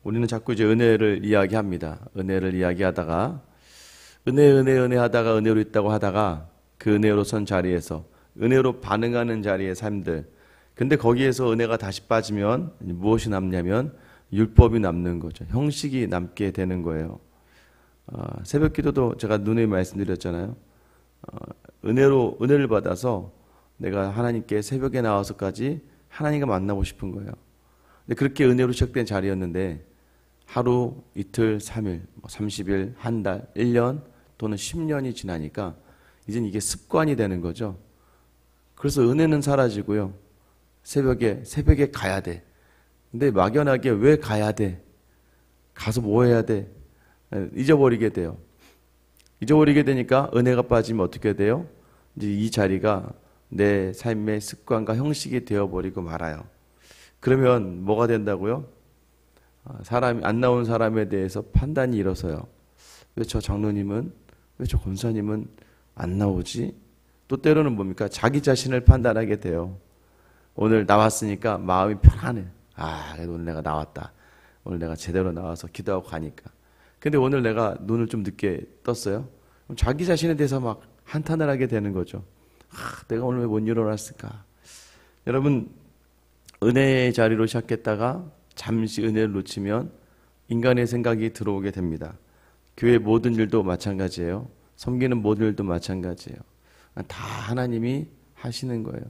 우리는 자꾸 이제 은혜를 이야기합니다. 은혜를 이야기하다가 은혜 하다가 은혜로 있다고 하다가 그 은혜로 선 자리에서 은혜로 반응하는 자리의 삶들. 근데 거기에서 은혜가 다시 빠지면 무엇이 남냐면 율법이 남는 거죠. 형식이 남게 되는 거예요. 새벽 기도도 제가 누누이 말씀드렸잖아요. 은혜를 받아서 내가 하나님께 새벽에 나와서까지 하나님과 만나고 싶은 거예요. 근데 그렇게 은혜로 시작된 자리였는데 하루, 이틀, 3일, 30일, 한 달, 1년 또는 10년이 지나니까 이젠 이게 습관이 되는 거죠. 그래서 은혜는 사라지고요. 새벽에 가야 돼. 근데 막연하게 왜 가야 돼? 가서 뭐 해야 돼? 잊어버리게 돼요. 잊어버리게 되니까 은혜가 빠지면 어떻게 돼요? 이제 이 자리가 내 삶의 습관과 형식이 되어버리고 말아요. 그러면 뭐가 된다고요? 사람이 안 나온 사람에 대해서 판단이 일어서요. 왜 저 장로님은, 왜 저 권사님은 안 나오지? 또 때로는 뭡니까? 자기 자신을 판단하게 돼요. 오늘 나왔으니까 마음이 편안해. 그래도 오늘 내가 나왔다. 오늘 내가 제대로 나와서 기도하고 가니까. 근데 오늘 내가 눈을 좀 늦게 떴어요. 그럼 자기 자신에 대해서 막 한탄을 하게 되는 거죠. 내가 오늘 왜 못 일어났을까? 여러분, 은혜의 자리로 시작했다가 잠시 은혜를 놓치면 인간의 생각이 들어오게 됩니다. 교회 모든 일도 마찬가지예요. 섬기는 모든 일도 마찬가지예요. 다 하나님이 하시는 거예요.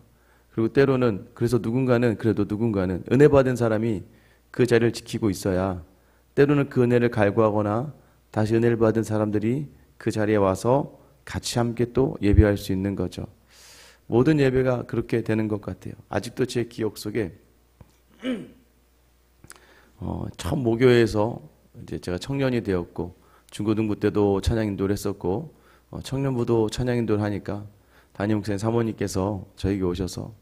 그리고 때로는 그래도 누군가는 은혜 받은 사람이 그 자리를 지키고 있어야 때로는 그 은혜를 갈구하거나 다시 은혜를 받은 사람들이 그 자리에 와서 같이 함께 또 예배할 수 있는 거죠. 모든 예배가 그렇게 되는 것 같아요. 아직도 제 기억 속에 처음 모교에서 이제 제가 청년이 되었고 중고등부 때도 찬양인도를 했었고 청년부도 찬양인도를 하니까 담임 목사님 사모님께서 저에게 오셔서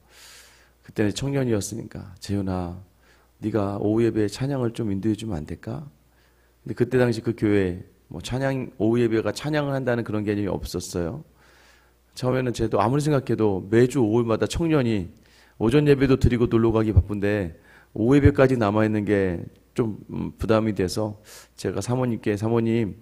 그때는 청년이었으니까 재윤아 네가 오후 예배에 찬양을 좀 인도해 주면 안 될까? 근데 그때 당시 그 교회에 오후 예배가 찬양을 한다는 그런 개념이 없었어요. 처음에는 저도 아무리 생각해도 매주 오후마다 청년이 오전 예배도 드리고 놀러 가기 바쁜데 오후 예배까지 남아있는 게 좀 부담이 돼서 제가 사모님께 사모님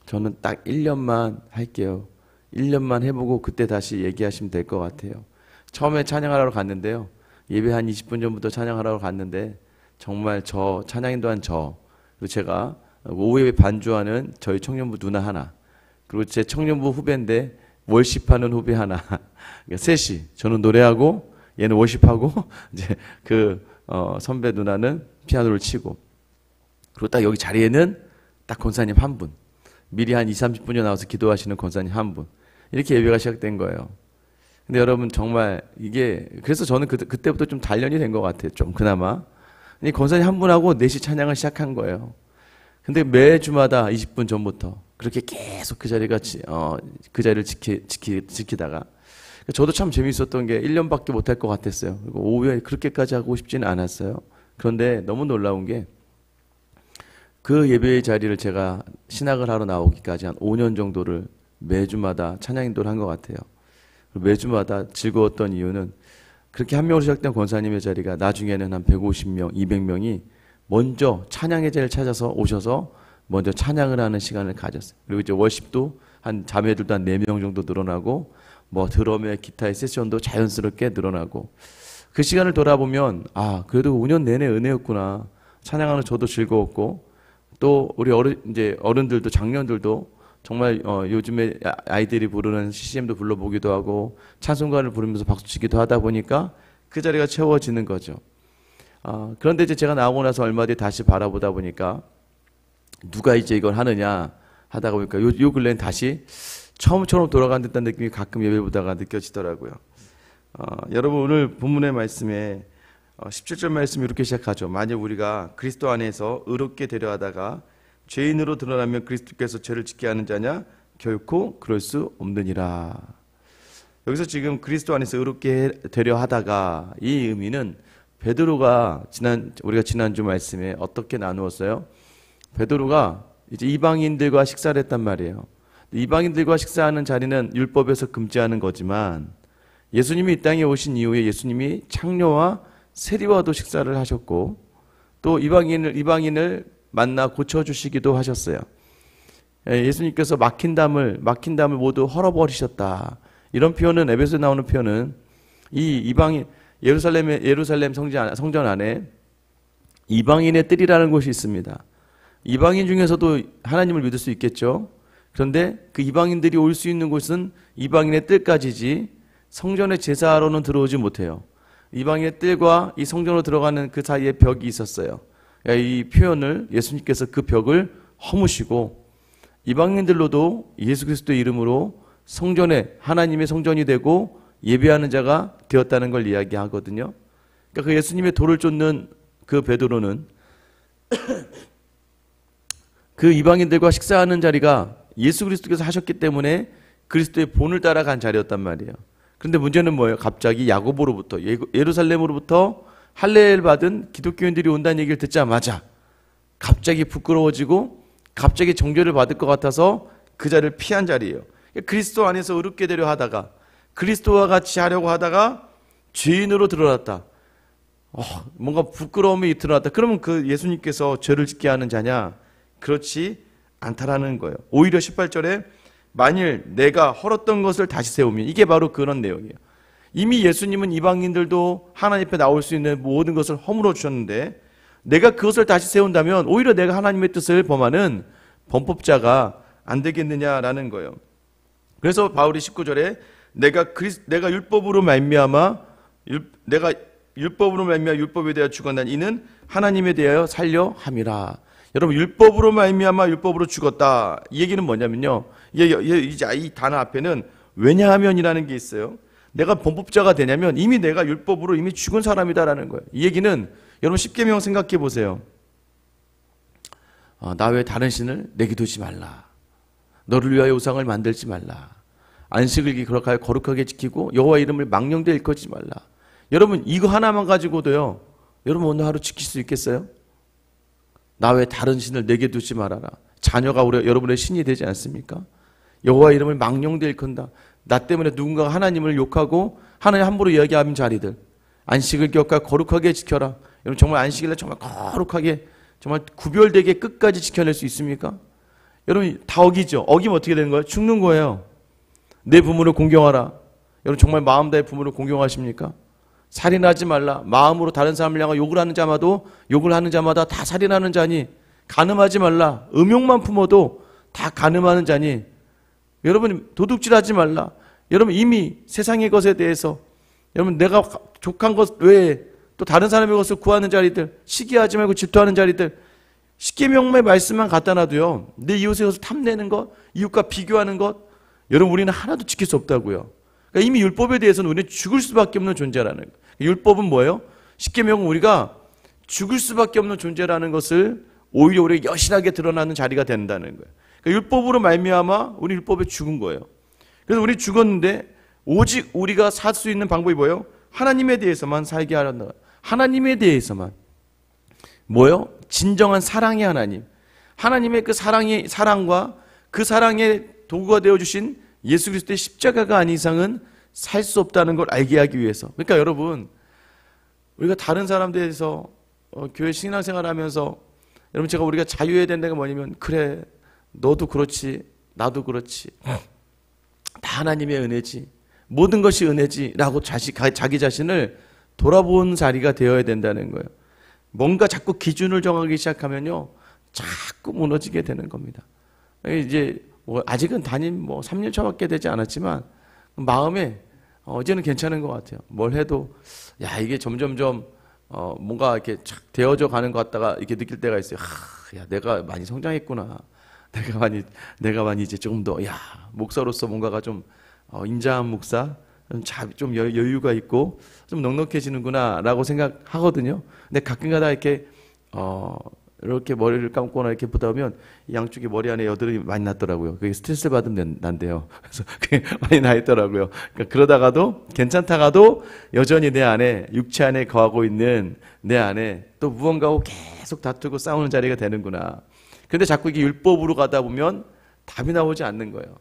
저는 딱 1년만 할게요. 1년만 해보고 그때 다시 얘기하시면 될 것 같아요. 처음에 찬양하러 갔는데요. 예배 한 20분 전부터 찬양하러 갔는데 정말 찬양인도한 그리고 제가 오후 예배 반주하는 저희 청년부 누나 하나 그리고 제 청년부 후배인데 월십하는 후배 하나 그러니까 셋이 저는 노래하고 얘는 월십하고 이제 선배 누나는 피아노를 치고 그리고 딱 여기 자리에는 딱 권사님 한 분 미리 한 20-30분 전 나와서 기도하시는 권사님 한 분 이렇게 예배가 시작된 거예요. 근데 여러분 정말 그래서 저는 그때부터 좀 단련이 된 것 같아요. 좀 그나마 이 권사님 한 분하고 4시 찬양을 시작한 거예요. 근데 매주마다 20분 전부터 그렇게 계속 그 자리를 지키다가 저도 참 재미있었던 게 1년밖에 못할 것 같았어요. 그리고 오후에 그렇게까지 하고 싶지는 않았어요. 그런데 너무 놀라운 게 그 예배의 자리를 제가 신학을 하러 나오기까지 한 5년 정도를 매주마다 찬양인도를 한 것 같아요. 매주마다 즐거웠던 이유는 그렇게 한 명으로 시작된 권사님의 자리가 나중에는 한 150명, 200명이 먼저 찬양의 자리를 찾아서 오셔서 먼저 찬양을 하는 시간을 가졌어요. 그리고 이제 월십도 한 자매들도 한 4명 정도 늘어나고 드럼에 기타의 세션도 자연스럽게 늘어나고 그 시간을 돌아보면 그래도 5년 내내 은혜였구나. 찬양하는 저도 즐거웠고 또 우리 어른들도 장년들도 정말 요즘에 아이들이 부르는 CCM도 불러보기도 하고 찬송가를 부르면서 박수치기도 하다 보니까 그 자리가 채워지는 거죠. 그런데 이제 제가 나오고 나서 얼마 뒤에 다시 바라보다 보니까 누가 이제 이걸 하느냐 하다가 보니까 요 근래는 다시 처음처럼 돌아간 듯한 느낌이 가끔 예배 보다가 느껴지더라고요. 여러분 오늘 본문의 말씀에 17절 말씀이 이렇게 시작하죠. 만약 우리가 그리스도 안에서 의롭게 되려 하다가 죄인으로 드러나면 그리스도께서 죄를 짓게 하는 자냐? 결코 그럴 수 없느니라. 여기서 지금 그리스도 안에서 의롭게 되려 하다가 이 의미는 베드로가 우리가 지난주 말씀에 어떻게 나누었어요? 베드로가 이제 이방인들과 식사를 했단 말이에요. 이방인들과 식사하는 자리는 율법에서 금지하는 거지만 예수님이 이 땅에 오신 이후에 예수님이 창녀와 세리와도 식사를 하셨고 또 이방인을 만나 고쳐주시기도 하셨어요. 예수님께서 막힌 담을 모두 헐어버리셨다. 이런 표현은, 에베소에 나오는 표현은 이 이방인, 예루살렘 성전 안에 이방인의 뜰이라는 곳이 있습니다. 이방인 중에서도 하나님을 믿을 수 있겠죠. 그런데 그 이방인들이 올 수 있는 곳은 이방인의 뜰까지지 성전의 제사로는 들어오지 못해요. 이방인의 뜰과 이 성전으로 들어가는 그 사이에 벽이 있었어요. 이 표현을, 예수님께서 그 벽을 허무시고 이방인들로도 예수 그리스도의 이름으로 성전에, 하나님의 성전이 되고 예배하는 자가 되었다는 걸 이야기하거든요. 그러니까 그 예수님의 돌을 쫓는 그 베드로는 그 이방인들과 식사하는 자리가 예수 그리스도께서 하셨기 때문에 그리스도의 본을 따라간 자리였단 말이에요. 그런데 문제는 뭐예요? 갑자기 야고보로부터, 예루살렘으로부터 할례를 받은 기독교인들이 온다는 얘기를 듣자마자 갑자기 부끄러워지고 갑자기 정죄를 받을 것 같아서 그 자리를 피한 자리예요. 그리스도 안에서 의롭게 되려 하다가, 그리스도와 같이 하려고 하다가 죄인으로 드러났다. 뭔가 부끄러움이 드러났다. 그러면 그 예수님께서 죄를 짓게 하는 자냐? 그렇지 않다라는 거예요. 오히려 18절에 만일 내가 헐었던 것을 다시 세우면, 이게 바로 그런 내용이에요. 이미 예수님은 이방인들도 하나님 앞에 나올 수 있는 모든 것을 허물어 주셨는데 내가 그것을 다시 세운다면 오히려 내가 하나님의 뜻을 범하는 범법자가 안 되겠느냐라는 거예요. 그래서 바울이 19절에 내가 율법으로 말미암아 율법에 대하여 죽었나니 이는 하나님에 대하여 살려 함이라. 여러분, 율법으로 말미암아 율법으로 죽었다. 이 얘기는 뭐냐면요. 이 단어 앞에는 왜냐하면이라는 게 있어요. 내가 범법자가 되냐면 이미 내가 율법으로 이미 죽은 사람이다라는 거예요. 이 얘기는 여러분 십계명 생각해 보세요. 나 외에 다른 신을 내게 두지 말라. 너를 위하여 우상을 만들지 말라. 안식을 거룩하게 지키고 여호와 이름을 망령되이 일컫지 말라. 여러분, 이거 하나만 가지고도요, 여러분 오늘 하루 지킬 수 있겠어요? 나 외에 다른 신을 내게 두지 말아라. 자녀가 여러분의 신이 되지 않습니까? 여호와 이름을 망령되이 일컨다. 나 때문에 누군가가 하나님을 욕하고 하나님 함부로 이야기하는 자리들, 안식을 기억하고 거룩하게 지켜라. 여러분, 정말 안식일날 정말 거룩하게, 정말 구별되게 끝까지 지켜낼 수 있습니까? 여러분, 다 어기죠. 어기면 어떻게 되는 거예요? 죽는 거예요. 내 부모를 공경하라. 여러분, 정말 마음 다해 부모를 공경하십니까? 살인하지 말라. 마음으로 다른 사람을 향하여 욕을 하는 자마다 다 살인하는 자니. 간음하지 말라. 음욕만 품어도 다 간음하는 자니. 여러분, 도둑질하지 말라. 여러분, 이미 세상의 것에 대해서, 여러분, 내가 족한 것 외에 또 다른 사람의 것을 구하는 자리들, 시기하지 말고 질투하는 자리들, 십계명의 말씀만 갖다 놔도요, 내 이웃의 것을 탐내는 것, 이웃과 비교하는 것, 여러분, 우리는 하나도 지킬 수 없다고요. 그러니까 이미 율법에 대해서는 우리는 죽을 수밖에 없는 존재라는 거예요. 율법은 뭐예요? 십계명은 우리가 죽을 수밖에 없는 존재라는 것을 오히려 우리가 여실하게 드러나는 자리가 된다는 거예요. 그러니까 율법으로 말미암아 우리 율법에 죽은 거예요. 그래서 우리 죽었는데 오직 우리가 살 수 있는 방법이 뭐예요? 하나님에 대해서만 살게 하란다. 하나님에 대해서만. 뭐예요? 진정한 사랑의 하나님. 하나님의 그 사랑과 그 사랑의 도구가 되어주신 예수 그리스도의 십자가가 아닌 이상은 살 수 없다는 걸 알게 하기 위해서. 그러니까 여러분, 우리가 다른 사람들에 대해서 교회 신앙생활 하면서, 여러분, 우리가 자유해야 된다는 게 뭐냐면, 그래, 너도 그렇지, 나도 그렇지, 다 하나님의 은혜지, 모든 것이 은혜지 라고 자기 자신을 돌아보는 자리가 되어야 된다는 거예요. 뭔가 자꾸 기준을 정하기 시작하면요, 자꾸 무너지게 되는 겁니다. 이제 아직은 담임 3년 차밖에 되지 않았지만 마음에 이제는 괜찮은 것 같아요. 뭘 해도 이게 점점점 뭔가 이렇게 착 되어져 가는 것 같다가 이렇게 느낄 때가 있어요. 내가 많이 성장했구나. 내가 많이 이제 조금 더 목사로서 뭔가가 좀 인자한 목사, 좀 여유가 있고 좀 넉넉해지는구나라고 생각하거든요. 근데 가끔가다 이렇게 머리를 감거나 이렇게 보다 보면 양쪽에 머리 안에 여드름이 많이 났더라고요. 그게 스트레스 받으면 난대요. 그래서 그게 많이 나 있더라고요. 그러니까 그러다가도 괜찮다가도 여전히 내 안에, 육체 안에 거하고 있는 내 안에 또 무언가하고 계속 다투고 싸우는 자리가 되는구나. 그런데 자꾸 이게 율법으로 가다 보면 답이 나오지 않는 거예요.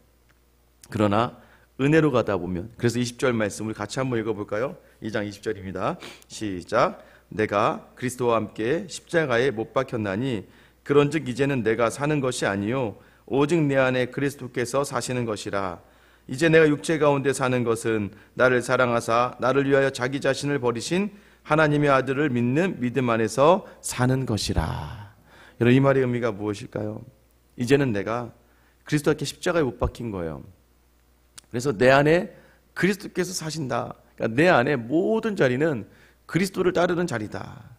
그러나 은혜로 가다 보면, 그래서 20절 말씀 우리 같이 한번 읽어볼까요? 2장 20절입니다. 시작. 내가 그리스도와 함께 십자가에 못 박혔나니 그런즉 이제는 내가 사는 것이 아니요 오직 내 안에 그리스도께서 사시는 것이라. 이제 내가 육체 가운데 사는 것은 나를 사랑하사 나를 위하여 자기 자신을 버리신 하나님의 아들을 믿는 믿음 안에서 사는 것이라. 여러분, 이 말의 의미가 무엇일까요? 이제는 내가 그리스도께 십자가에 못 박힌 거예요. 그래서 내 안에 그리스도께서 사신다. 그러니까 내 안에 모든 자리는 그리스도를 따르는 자리다.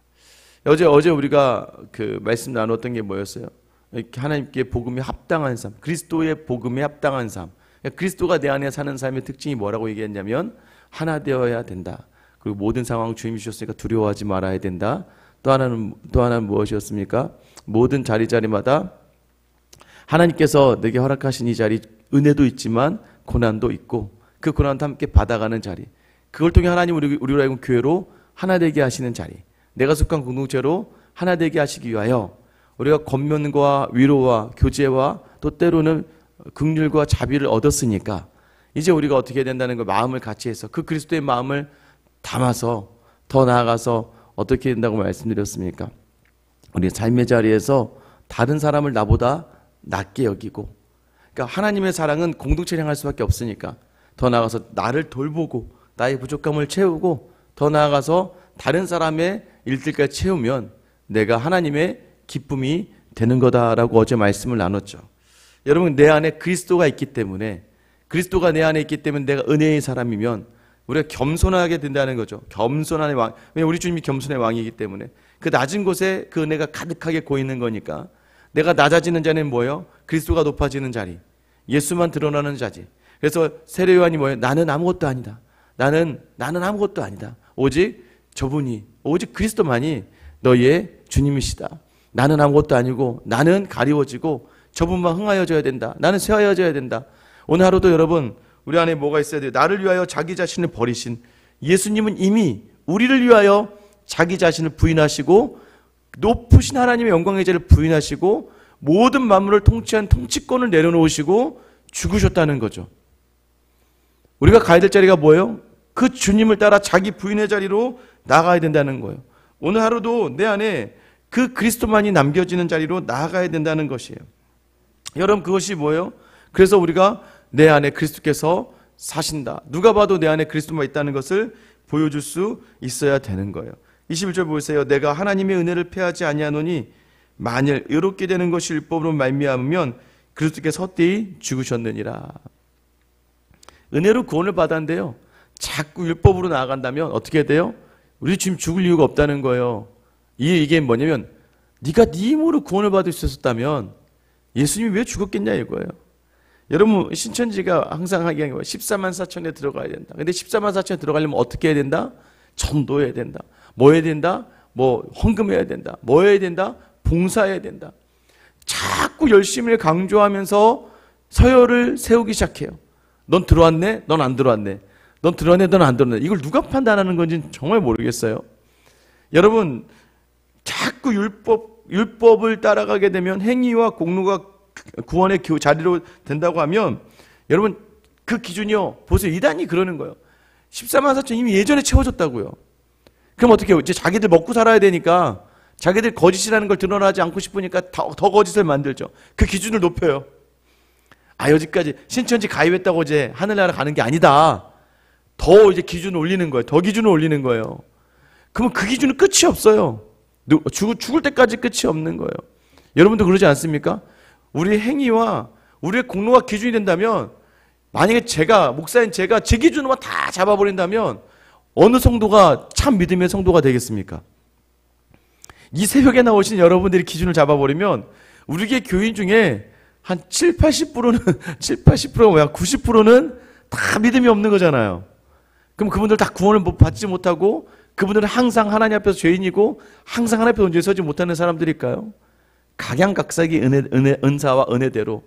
어제 우리가 그 말씀 나눴던 게 뭐였어요? 하나님께 복음에 합당한 삶, 그리스도의 복음에 합당한 삶. 그러니까 그리스도가 내 안에 사는 삶의 특징이 뭐라고 얘기했냐면 하나 되어야 된다. 그리고 모든 상황 주님이 주셨으니까 두려워하지 말아야 된다. 또 하나는 무엇이었습니까? 모든 자리마다 하나님께서 내게 허락하신 이 자리, 은혜도 있지만 고난도 있고 그 고난도 함께 받아가는 자리, 그걸 통해 하나님 우리로 하여금 교회로 하나 되게 하시는 자리, 내가 속한 공동체로 하나 되게 하시기 위하여 우리가 권면과 위로와 교제와 또 때로는 긍휼과 자비를 얻었으니까 이제 우리가 어떻게 해야 된다는 걸 마음을 같이 해서 그 그리스도의 마음을 담아서 더 나아가서 어떻게 된다고 말씀드렸습니까? 우리 삶의 자리에서 다른 사람을 나보다 낮게 여기고, 그러니까 하나님의 사랑은 공동체를 향할 수밖에 없으니까 더 나아가서 나를 돌보고 나의 부족함을 채우고 더 나아가서 다른 사람의 일들까지 채우면 내가 하나님의 기쁨이 되는 거다라고 어제 말씀을 나눴죠. 여러분, 내 안에 그리스도가 있기 때문에, 그리스도가 내 안에 있기 때문에 내가 은혜의 사람이면 우리가 겸손하게 된다는 거죠. 겸손한 왕. 왜냐하면 우리 주님이 겸손의 왕이기 때문에 그 낮은 곳에 그 은혜가 가득하게 고이는 거니까 내가 낮아지는 자리는 뭐예요? 그리스도가 높아지는 자리, 예수만 드러나는 자리. 그래서 세례 요한이 뭐예요? 나는 아무것도 아니다. 나는 아무것도 아니다. 오직 저분이, 오직 그리스도만이 너희의 주님이시다. 나는 아무것도 아니고 나는 가리워지고 저분만 흥하여져야 된다. 나는 쇠하여져야 된다. 오늘 하루도 여러분, 우리 안에 뭐가 있어야 돼요? 나를 위하여 자기 자신을 버리신 예수님은 이미 우리를 위하여 자기 자신을 부인하시고 높으신 하나님의 영광의 자리를 부인하시고 모든 만물을 통치한 통치권을 내려놓으시고 죽으셨다는 거죠. 우리가 가야 될 자리가 뭐예요? 그 주님을 따라 자기 부인의 자리로 나아가야 된다는 거예요. 오늘 하루도 내 안에 그 그리스도만이 남겨지는 자리로 나아가야 된다는 것이에요. 여러분, 그것이 뭐예요? 그래서 우리가 내 안에 그리스도께서 사신다. 누가 봐도 내 안에 그리스도만 있다는 것을 보여줄 수 있어야 되는 거예요. 21절 보세요. 내가 하나님의 은혜를 패하지 아니하노니 만일 의롭게 되는 것이 율법으로 말미암으면 그리스도께서 헛되이 죽으셨느니라. 은혜로 구원을 받았는데요, 자꾸 율법으로 나아간다면 어떻게 돼요? 우리 지금 죽을 이유가 없다는 거예요. 이게 뭐냐면 네가 네 힘으로 구원을 받을 수 있었다면 예수님이 왜 죽었겠냐 이거예요. 여러분, 신천지가 항상 하기한 거예요. 14만 4천에 들어가야 된다. 근데 14만 4천에 들어가려면 어떻게 해야 된다? 전도해야 된다. 뭐 해야 된다? 뭐 헌금해야 된다. 뭐 해야 된다? 봉사해야 된다. 자꾸 열심을 강조하면서 서열을 세우기 시작해요. 넌 들어왔네? 넌 안 들어왔네. 넌 들어왔네? 넌 안 들어왔네. 이걸 누가 판단하는 건지 정말 모르겠어요. 여러분, 자꾸 율법을 따라가게 되면 행위와 공로가 구원의 자리로 된다고 하면 여러분, 그 기준이요, 보세요. 이단이 그러는 거예요. 14만 4천 이미 예전에 채워졌다고요. 그럼 어떻게 해요? 이제 자기들 먹고 살아야 되니까 자기들 거짓이라는 걸 드러나지 않고 싶으니까 더 거짓을 만들죠. 그 기준을 높여요. 여기까지 신천지 가입했다고 이제 하늘나라 가는 게 아니다. 더 이제 기준을 올리는 거예요. 더 기준을 올리는 거예요. 그러면 그 기준은 끝이 없어요. 죽을 때까지 끝이 없는 거예요. 여러분도 그러지 않습니까? 우리의 행위와 우리의 공로가 기준이 된다면, 만약에 목사인 제가 제 기준으로만 다 잡아버린다면 어느 성도가 참 믿음의 성도가 되겠습니까? 이 새벽에 나오신 여러분들이 기준을 잡아버리면 우리의 교인 중에 한 80%는 80%가 뭐야? 90%는 다 믿음이 없는 거잖아요. 그럼 그분들 다 구원을 받지 못하고 그분들은 항상 하나님 앞에서 죄인이고 항상 하나님 앞에 온전히 서지 못하는 사람들일까요? 각양각색의 은사와 은혜대로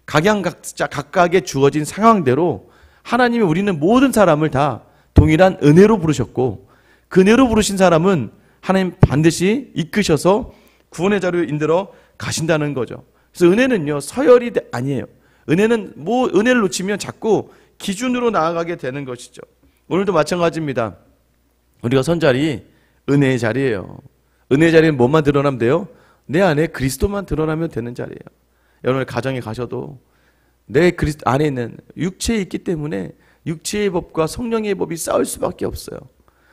각양각각의 주어진 상황대로 하나님이 우리는 모든 사람을 다 동일한 은혜로 부르셨고, 그 은혜로 부르신 사람은 하나님 반드시 이끄셔서 구원의 자리로 인들어 가신다는 거죠. 그래서 은혜는요, 서열이 아니에요. 은혜는 은혜를 놓치면 자꾸 기준으로 나아가게 되는 것이죠. 오늘도 마찬가지입니다. 우리가 선 자리 은혜의 자리예요. 은혜의 자리는 뭐만 드러나면 돼요? 내 안에 그리스도만 드러나면 되는 자리예요. 여러분 가정에 가셔도 내 그리스도 안에 있는 육체에 있기 때문에 육체의 법과 성령의 법이 싸울 수밖에 없어요.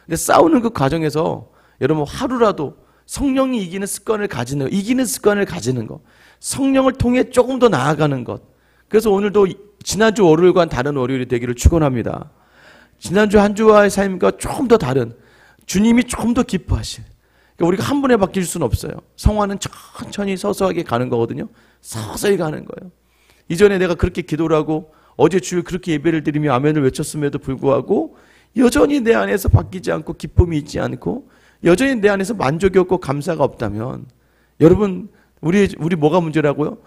근데 싸우는 그 과정에서 여러분 하루라도 성령이 이기는 습관을 가지는 거, 성령을 통해 조금 더 나아가는 것. 그래서 오늘도 지난주 월요일과 다른 월요일이 되기를 축원합니다. 지난주 한 주와의 삶과 조금 더 다른, 주님이 조금 더 기뻐하실. 그러니까 우리가 한 번에 바뀔 수는 없어요. 성화는 천천히 서서하게 가는 거거든요. 서서히 가는 거예요. 이전에 내가 그렇게 기도를 하고 어제 주일 그렇게 예배를 드리며 아멘을 외쳤음에도 불구하고 여전히 내 안에서 바뀌지 않고 기쁨이 있지 않고 여전히 내 안에서 만족이 없고 감사가 없다면 여러분 우리 뭐가 문제라고요?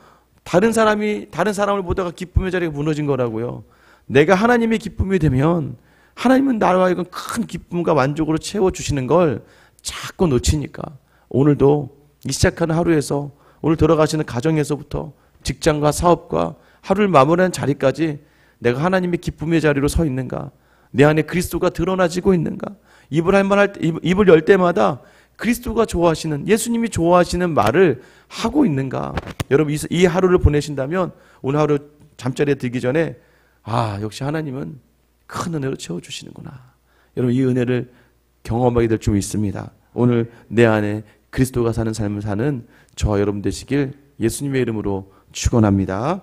다른 사람을 보다가 기쁨의 자리가 무너진 거라고요. 내가 하나님의 기쁨이 되면 하나님은 나와 하여금 큰 기쁨과 만족으로 채워주시는 걸 자꾸 놓치니까 오늘도 이 시작하는 하루에서 오늘 들어가시는 가정에서부터 직장과 사업과 하루를 마무리하는 자리까지 내가 하나님의 기쁨의 자리로 서 있는가? 내 안에 그리스도가 드러나지고 있는가? 입을 열 때마다 그리스도가 좋아하시는, 예수님이 좋아하시는 말을 하고 있는가? 여러분 이 하루를 보내신다면 오늘 하루 잠자리에 들기 전에 역시 하나님은 큰 은혜로 채워주시는구나. 여러분 이 은혜를 경험하게 될 줄 믿습니다. 오늘 내 안에 그리스도가 사는 삶을 사는 저와 여러분 되시길 예수님의 이름으로 축원합니다.